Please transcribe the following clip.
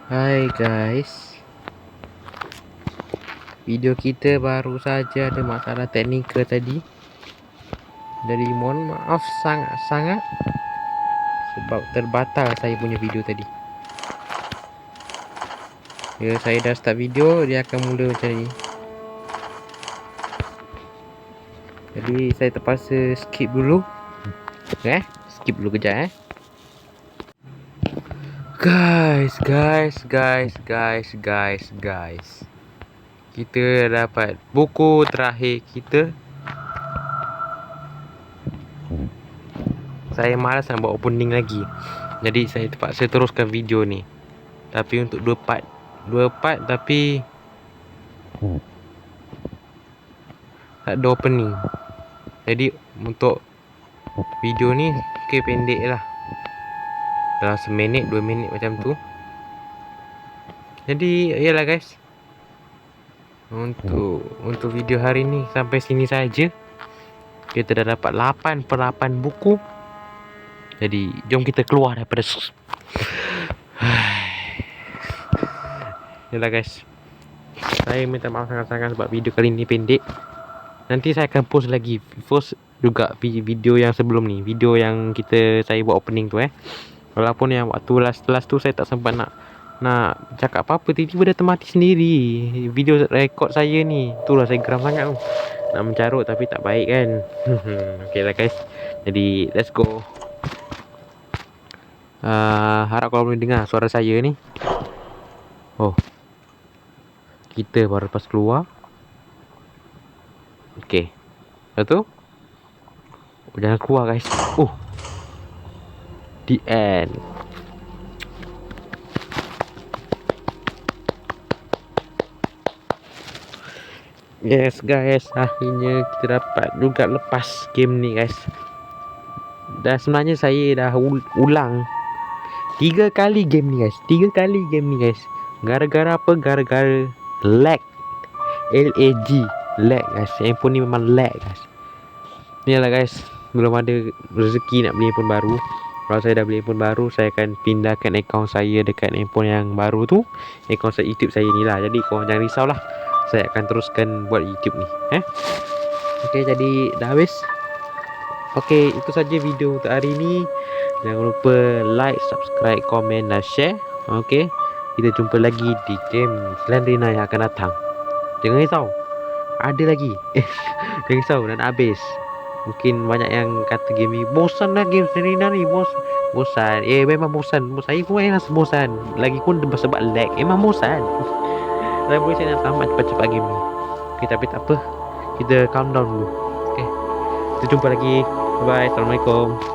Hai guys, video kita baru saja ada masalah teknikal tadi. Jadi mohon maaf sangat-sangat sebab terbatal saya punya video tadi. Bila saya dah start video, dia akan mula macam ni. Jadi saya terpaksa skip dulu. Skip dulu kejap Guys. Kita dapat buku terakhir kita. Saya malas nak buat opening lagi. Jadi saya terpaksa teruskan video ni. Tapi untuk dua part tapi tak ada opening. Jadi untuk video ni pendek lah, dalam 1 minit 2 minit macam tu. Jadi iyalah guys, untuk video hari ni sampai sini saja. Kita dah dapat 8/8 buku. Jadi jom kita keluar daripada Yalah guys, saya minta maaf sangat-sangat sebab video kali ni pendek. Nanti saya akan post juga video yang sebelum ni, video yang saya buat opening tu Walaupun yang waktu last tu saya tak sempat nak cakap apa-apa, tiba-tiba dah termati sendiri video rekod saya ni. Itulah saya geram sangat tu. Nak mencarut tapi tak baik kan. Okay lah guys, jadi let's go. Harap korang boleh dengar suara saya ni. Oh, kita baru lepas keluar. Okay, lepas tu jangan keluar guys. The end. Yes guys, akhirnya kita dapat juga lepas game ni guys. Dan sebenarnya saya dah ulang 3 kali game ni guys. Gara-gara apa? Gara-gara lag. LAG, lag guys. Handphone ni memang lag guys. Ni lah guys, belum ada rezeki nak beli handphone baru. Kalau saya dah beli handphone baru, saya akan pindahkan akaun saya dekat handphone yang baru tu, akaun YouTube saya ni lah. Jadi korang jangan risau lah, saya akan teruskan buat YouTube ni. Okay, jadi dah habis. Okay, itu saja video untuk hari ni. Jangan lupa like, subscribe, komen dan share. Okay, kita jumpa lagi di game Slendrina yang akan datang. Jangan risau, ada lagi. Jangan risau, dan habis. Mungkin banyak yang kata game ni bosan lah, game Slendrina ni bosan. Memang bosan. Saya pun memang bosan. Lagi pun sebab lag, memang bosan. Saya boleh saya nak tamat cepat-cepat game ni. Okay, tapi tak apa, kita calm down dulu. Okay, kita jumpa lagi. Bye, assalamualaikum.